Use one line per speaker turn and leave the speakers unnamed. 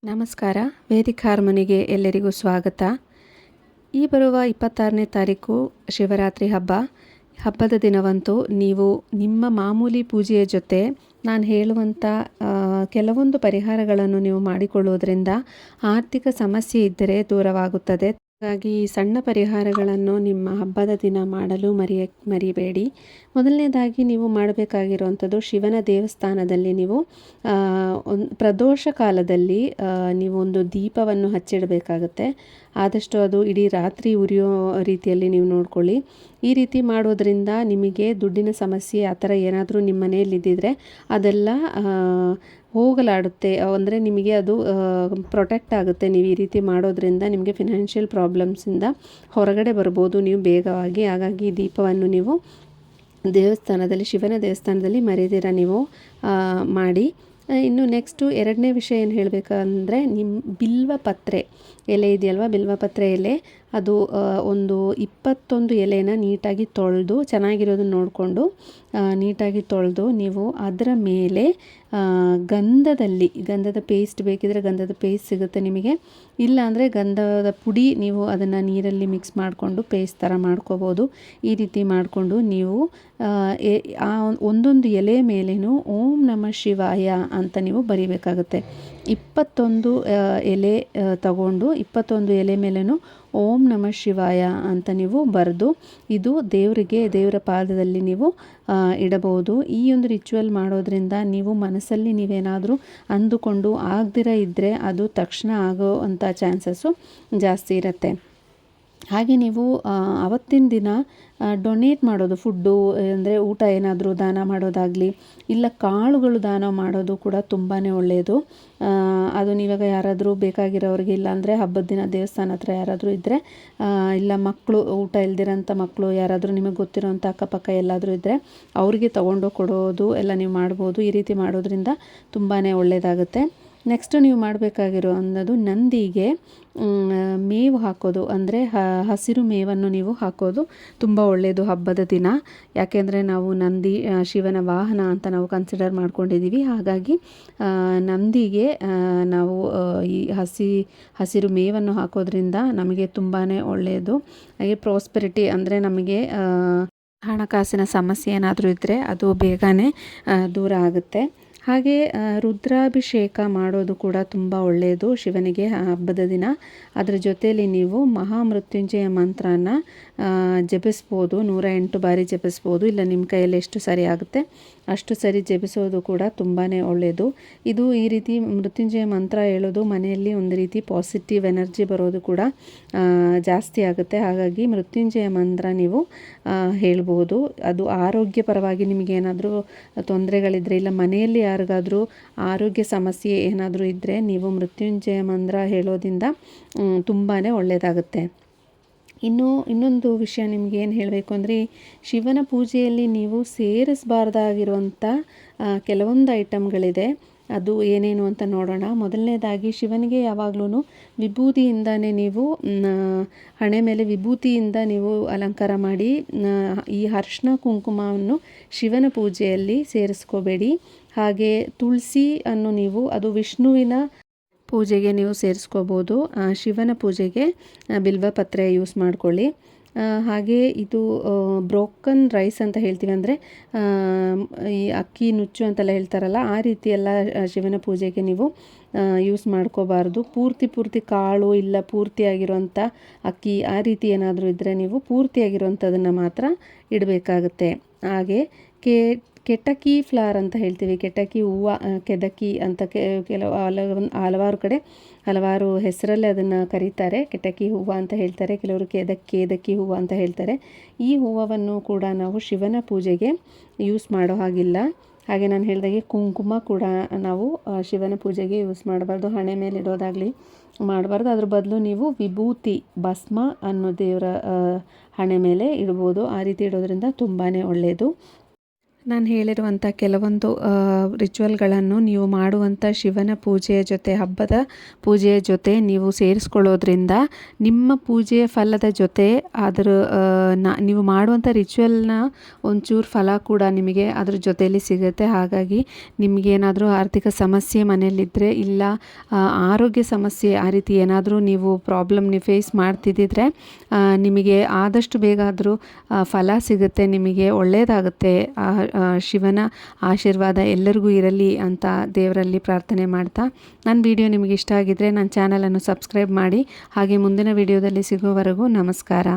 ನಮಸ್ಕಾರ. ವೇದಿಕ್ ಹಾರ್ಮೋನಿಗೆ ಎಲ್ಲರಿಗೂ ಸ್ವಾಗತ. ಈ ಬರುವ 26ನೇ ತಾರೀಕು ಶಿವರಾತ್ರಿ ಹಬ್ಬದ ದಿನವಂತೂ ನೀವು ನಿಮ್ಮ ಮಾಮೂಲಿ ಪೂಜೆಯ ಜೊತೆ ನಾನು ಹೇಳುವಂಥ ಕೆಲವೊಂದು ಪರಿಹಾರಗಳನ್ನು ನೀವು ಮಾಡಿಕೊಳ್ಳುವುದರಿಂದ ಆರ್ಥಿಕ ಸಮಸ್ಯೆ ಇದ್ದರೆ ದೂರವಾಗುತ್ತದೆ. ಹಾಗಾಗಿ ಈ ಸಣ್ಣ ಪರಿಹಾರಗಳನ್ನು ನಿಮ್ಮ ಹಬ್ಬದ ದಿನ ಮಾಡಲು ಮರಿಬೇಡಿ. ಮೊದಲನೇದಾಗಿ ನೀವು ಮಾಡಬೇಕಾಗಿರುವಂಥದ್ದು, ಶಿವನ ದೇವಸ್ಥಾನದಲ್ಲಿ ನೀವು ಪ್ರದೋಷ ಕಾಲದಲ್ಲಿ ನೀವು ಒಂದು ದೀಪವನ್ನು ಹಚ್ಚಿಡಬೇಕಾಗತ್ತೆ. ಆದಷ್ಟು ಅದು ಇಡೀ ರಾತ್ರಿ ಉರಿಯೋ ರೀತಿಯಲ್ಲಿ ನೀವು ನೋಡ್ಕೊಳ್ಳಿ. ಈ ರೀತಿ ಮಾಡೋದ್ರಿಂದ ನಿಮಗೆ ದುಡ್ಡಿನ ಸಮಸ್ಯೆ ಆ ಥರ ಏನಾದರೂ ನಿಮ್ಮ ಮನೆಯಲ್ಲಿ ಇದ್ದಿದ್ರೆ ಅದೆಲ್ಲ ಹೋಗಲಾಡುತ್ತೆ. ಅಂದರೆ ನಿಮಗೆ ಅದು ಪ್ರೊಟೆಕ್ಟ್ ಆಗುತ್ತೆ. ನೀವು ಈ ರೀತಿ ಮಾಡೋದ್ರಿಂದ ನಿಮಗೆ ಫಿನಾನ್ಷಿಯಲ್ ಪ್ರಾಬ್ಲಮ್ಸಿಂದ ಹೊರಗಡೆ ಬರ್ಬೋದು ನೀವು ಬೇಗವಾಗಿ. ಹಾಗಾಗಿ ಈ ದೀಪವನ್ನು ನೀವು ಶಿವನ ದೇವಸ್ಥಾನದಲ್ಲಿ ಮರೆದಿರ ನೀವು ಮಾಡಿ. ಇನ್ನು ನೆಕ್ಸ್ಟು ಎರಡನೇ ವಿಷಯ ಏನು ಹೇಳಬೇಕಂದ್ರೆ, ನಿಮ್ಮ ಬಿಲ್ವಪತ್ರೆ ಎಲೆ ಇದೆಯಲ್ವ, ಬಿಲ್ವಪತ್ರೆ ಎಲೆ ಅದು ಒಂದು 21 ಎಲೆನ ನೀಟಾಗಿ ತೊಳೆದು, ಚೆನ್ನಾಗಿರೋದನ್ನ ನೋಡಿಕೊಂಡು ನೀಟಾಗಿ ತೊಳೆದು ನೀವು ಅದರ ಮೇಲೆ ಗಂಧದ ಪೇಸ್ಟ್ ಬೇಕಿದ್ರೆ ಗಂಧದ ಪೇಸ್ಟ್ ಸಿಗುತ್ತೆ ನಿಮಗೆ. ಇಲ್ಲ ಅಂದರೆ ಗಂಧದ ಪುಡಿ ನೀವು ಅದನ್ನು ನೀರಲ್ಲಿ ಮಿಕ್ಸ್ ಮಾಡಿಕೊಂಡು ಪೇಸ್ಟ್ ಥರ ಮಾಡ್ಕೋಬೋದು. ಈ ರೀತಿ ಮಾಡಿಕೊಂಡು ನೀವು ಆ ಒಂದೊಂದು ಎಲೆ ಮೇಲೇನೂ ಓಂ ನಮಃ ಶಿವಾಯ ಅಂತ ನೀವು ಬರಿಬೇಕಾಗುತ್ತೆ. 21 ಎಲೆ ತಗೊಂಡು 21 ಎಲೆ ಮೇಲೇನೂ ಓಂ ನಮಃ ಶಿವಾಯ ಅಂತ ನೀವು ಬರೆದು ಇದು ದೇವರ ಪಾದದಲ್ಲಿ ನೀವು ಇಡಬಹುದು. ಈ ಒಂದು ರಿಚುವಲ್ ಮಾಡೋದ್ರಿಂದ ನೀವು ಮನಸ್ಸಲ್ಲಿ ನೀವೇನಾದರೂ ಅಂದುಕೊಂಡು ಆಗದಿರ ಇದ್ದರೆ ಅದು ತಕ್ಷಣ ಆಗೋ ಅಂಥ ಚಾನ್ಸಸ್ಸು ಜಾಸ್ತಿ ಇರುತ್ತೆ. ಹಾಗೆ ನೀವು ಅವತ್ತಿನ ದಿನ ಡೊನೇಟ್ ಮಾಡೋದು, ಫುಡ್ಡು ಅಂದರೆ ಊಟ ಏನಾದರೂ ದಾನ ಮಾಡೋದಾಗಲಿ, ಇಲ್ಲ ಕಾಳುಗಳು ದಾನ ಮಾಡೋದು ಕೂಡ ತುಂಬಾ ಒಳ್ಳೆಯದು. ಅದು ನೀವಾಗ ಯಾರಾದರೂ ಬೇಕಾಗಿರೋರಿಗೆ, ಇಲ್ಲಾಂದರೆ ಹಬ್ಬದ ದಿನ ದೇವಸ್ಥಾನ ಹತ್ರ ಯಾರಾದರೂ ಇದ್ದರೆ, ಇಲ್ಲ ಮಕ್ಕಳು ಊಟ ಇಲ್ದಿರೋಂಥ ಮಕ್ಕಳು ಯಾರಾದರೂ ನಿಮಗೆ ಗೊತ್ತಿರೋಂಥ ಅಕ್ಕಪಕ್ಕ ಎಲ್ಲಾದರೂ ಇದ್ದರೆ ಅವ್ರಿಗೆ ತೊಗೊಂಡೋಗಿ ಕೊಡೋದು ಎಲ್ಲ ನೀವು ಮಾಡ್ಬೋದು. ಈ ರೀತಿ ಮಾಡೋದ್ರಿಂದ ತುಂಬಾ ಒಳ್ಳೆಯದಾಗುತ್ತೆ. ನೆಕ್ಸ್ಟು ನೀವು ಮಾಡಬೇಕಾಗಿರೋ ಅನ್ನೋದು, ನಂದಿಗೆ ಮೇವು ಹಾಕೋದು, ಅಂದರೆ ಹಸಿರು ಮೇವನ್ನು ನೀವು ಹಾಕೋದು ತುಂಬ ಒಳ್ಳೆಯದು ಹಬ್ಬದ ದಿನ. ಯಾಕೆಂದರೆ ನಾವು ನಂದಿ ಶಿವನ ವಾಹನ ಅಂತ ನಾವು ಕನ್ಸಿಡರ್ ಮಾಡ್ಕೊಂಡಿದ್ದೀವಿ. ಹಾಗಾಗಿ ನಂದಿಗೆ ನಾವು ಈ ಹಸಿರು ಮೇವನ್ನು ಹಾಕೋದ್ರಿಂದ ನಮಗೆ ತುಂಬಾ ಒಳ್ಳೆಯದು. ಹಾಗೆ ಪ್ರಾಸ್ಪೆರಿಟಿ, ಅಂದರೆ ನಮಗೆ ಹಣಕಾಸಿನ ಸಮಸ್ಯೆ ಏನಾದರೂ ಇದ್ದರೆ ಅದು ಬೇಗನೆ ದೂರ ಆಗುತ್ತೆ. ಹಾಗೆ ರುದ್ರಾಭಿಷೇಕ ಮಾಡೋದು ಕೂಡ ತುಂಬ ಒಳ್ಳೆಯದು ಶಿವನಿಗೆ ಹಬ್ಬದ ದಿನ. ಅದರ ಜೊತೆಯಲ್ಲಿ ನೀವು ಮಹಾಮೃತ್ಯುಂಜಯ ಮಂತ್ರನ ಜಪಿಸ್ಬೋದು. 108 ಬಾರಿ ಜಪಿಸ್ಬೋದು. ಇಲ್ಲ ನಿಮ್ಮ ಕೈಯಲ್ಲಿ ಎಷ್ಟು ಸರಿ ಆಗುತ್ತೆ ಅಷ್ಟು ಸರಿ ಜಪಿಸೋದು ಕೂಡ ತುಂಬಾ ಒಳ್ಳೆಯದು. ಈ ರೀತಿ ಮೃತ್ಯುಂಜಯ ಮಂತ್ರ ಹೇಳೋದು ಮನೆಯಲ್ಲಿ ಒಂದು ರೀತಿ ಪಾಸಿಟಿವ್ ಎನರ್ಜಿ ಬರೋದು ಕೂಡ ಜಾಸ್ತಿ ಆಗುತ್ತೆ. ಹಾಗಾಗಿ ಮೃತ್ಯುಂಜಯ ಮಂತ್ರ ನೀವು ಹೇಳ್ಬೋದು. ಅದು ಆರೋಗ್ಯಪರವಾಗಿ ನಿಮಗೇನಾದರೂ ತೊಂದರೆಗಳಿದ್ದರೆ, ಇಲ್ಲ ಮನೆಯಲ್ಲಿ ಯಾರಿಗಾದರೂ ಆರೋಗ್ಯ ಸಮಸ್ಯೆ ಏನಾದರೂ ಇದ್ದರೆ ನೀವು ಮೃತ್ಯುಂಜಯ ಮಂತ್ರ ಹೇಳೋದ್ರಿಂದ ತುಂಬಾ ಒಳ್ಳೆಯದಾಗುತ್ತೆ. ಇನ್ನೊಂದು ವಿಷಯ ನಿಮ್ಗೆ ಏನು ಹೇಳಬೇಕು ಅಂದರೆ, ಶಿವನ ಪೂಜೆಯಲ್ಲಿ ನೀವು ಸೇರಿಸಬಾರ್ದಾಗಿರುವಂಥ ಕೆಲವೊಂದು ಐಟಮ್ಗಳಿದೆ. ಅದು ಏನೇನು ಅಂತ ನೋಡೋಣ. ಮೊದಲನೇದಾಗಿ, ಶಿವನಿಗೆ ಯಾವಾಗಲೂ ವಿಭೂತಿಯಿಂದನೇ ನೀವು ಹಣೆ ಮೇಲೆ ವಿಭೂತಿಯಿಂದ ನೀವು ಅಲಂಕಾರ ಮಾಡಿ, ಈ ಅರಿಶಿನ ಕುಂಕುಮವನ್ನು ಶಿವನ ಪೂಜೆಯಲ್ಲಿ ಸೇರಿಸ್ಕೋಬೇಡಿ. ಹಾಗೆ ತುಳಸಿ ಅನ್ನು ನೀವು, ಅದು ವಿಷ್ಣುವಿನ ಪೂಜೆಗೆ ನೀವು ಸೇರಿಸ್ಕೋಬೋದು. ಶಿವನ ಪೂಜೆಗೆ ಬಿಲ್ವಪತ್ರೆ ಯೂಸ್ ಮಾಡ್ಕೊಳ್ಳಿ. ಹಾಗೆ ಇದು ಬ್ರೋಕನ್ ರೈಸ್ ಅಂತ ಹೇಳ್ತೀವಿ, ಅಂದರೆ ಈ ಅಕ್ಕಿ ನುಚ್ಚು ಅಂತೆಲ್ಲ ಹೇಳ್ತಾರಲ್ಲ, ಆ ರೀತಿ ಎಲ್ಲ ಶಿವನ ಪೂಜೆಗೆ ನೀವು ಯೂಸ್ ಮಾಡ್ಕೋಬಾರ್ದು. ಪೂರ್ತಿ ಕಾಳು, ಇಲ್ಲ ಪೂರ್ತಿಯಾಗಿರೋಂಥ ಅಕ್ಕಿ, ಆ ರೀತಿ ಏನಾದರೂ ಇದ್ದರೆ ನೀವು ಪೂರ್ತಿಯಾಗಿರೋಂಥದ್ದನ್ನು ಮಾತ್ರ ಇಡಬೇಕಾಗುತ್ತೆ. ಹಾಗೆ ಕೆಟಕಿ ಫ್ಲವರ್ ಅಂತ ಹೇಳ್ತೀವಿ, ಕೆಟಕಿ ಹೂವು, ಕೆದಕಿ ಅಂತ ಹಲವಾರು ಕಡೆ ಹಲವಾರು ಹೆಸರಲ್ಲಿ ಅದನ್ನು ಕರೀತಾರೆ. ಕೆಟಕಿ ಹೂವು ಅಂತ ಹೇಳ್ತಾರೆ, ಕೆಲವರು ಕೇದಕ್ಕಿ ಹೂವು ಅಂತ ಹೇಳ್ತಾರೆ. ಈ ಹೂವನ್ನು ಕೂಡ ನಾವು ಶಿವನ ಪೂಜೆಗೆ ಯೂಸ್ ಮಾಡೋ ಹಾಗಿಲ್ಲ. ಹಾಗೆ ನಾನು ಹೇಳಿದಾಗೆ ಕುಂಕುಮ ಕೂಡ ನಾವು ಶಿವನ ಪೂಜೆಗೆ ಯೂಸ್ ಮಾಡಬಾರ್ದು, ಹಣೆ ಮೇಲೆ ಇಡೋದಾಗಲಿ ಮಾಡಬಾರ್ದು. ಅದ್ರ ಬದಲು ನೀವು ವಿಭೂತಿ, ಭಸ್ಮ ಅನ್ನೋ ದೇವರ ಹಣೆ ಮೇಲೆ ಇಡ್ಬೋದು. ಆ ರೀತಿ ಇಡೋದ್ರಿಂದ ತುಂಬಾ ಒಳ್ಳೆಯದು. ನಾನು ಹೇಳಿರುವಂಥ ಕೆಲವೊಂದು ರಿಚುವಲ್ಗಳನ್ನು ನೀವು ಮಾಡುವಂಥ ಶಿವನ ಪೂಜೆಯ ಜೊತೆ, ಹಬ್ಬದ ಪೂಜೆಯ ಜೊತೆ ನೀವು ಸೇರಿಸ್ಕೊಳ್ಳೋದ್ರಿಂದ ನಿಮ್ಮ ಪೂಜೆಯ ಫಲದ ಜೊತೆ ನೀವು ಮಾಡುವಂಥ ರಿಚುವಲ್ನ ಒಂಚೂರು ಫಲ ಕೂಡ ನಿಮಗೆ ಅದ್ರ ಜೊತೆಯಲ್ಲಿ ಸಿಗುತ್ತೆ. ಹಾಗಾಗಿ ನಿಮಗೇನಾದರೂ ಆರ್ಥಿಕ ಸಮಸ್ಯೆ ಮನೆಯಲ್ಲಿದ್ದರೆ, ಇಲ್ಲ ಆರೋಗ್ಯ ಸಮಸ್ಯೆ, ಆ ರೀತಿ ಏನಾದರೂ ನೀವು ಫೇಸ್ ಮಾಡ್ತಿದ್ದಿದ್ರೆ ನಿಮಗೆ ಆದಷ್ಟು ಬೇಗ ಆದರೂ ಫಲ ಸಿಗುತ್ತೆ, ನಿಮಗೆ ಒಳ್ಳೆಯದಾಗುತ್ತೆ. ಶಿವನ ಆಶೀರ್ವಾದ ಎಲ್ಲರಿಗೂ ಇರಲಿ ಅಂತ ದೇವರಲ್ಲಿ ಪ್ರಾರ್ಥನೆ ಮಾಡ್ತಾ, ನನ್ನ ವಿಡಿಯೋ ನಿಮಗೆ ಇಷ್ಟ ಆಗಿದ್ದರೆ ನನ್ನ ಚಾನಲನ್ನು ಸಬ್ಸ್ಕ್ರೈಬ್ ಮಾಡಿ. ಹಾಗೆ ಮುಂದಿನ ವಿಡಿಯೋದಲ್ಲಿ ಸಿಗೋವರೆಗೂ ನಮಸ್ಕಾರ.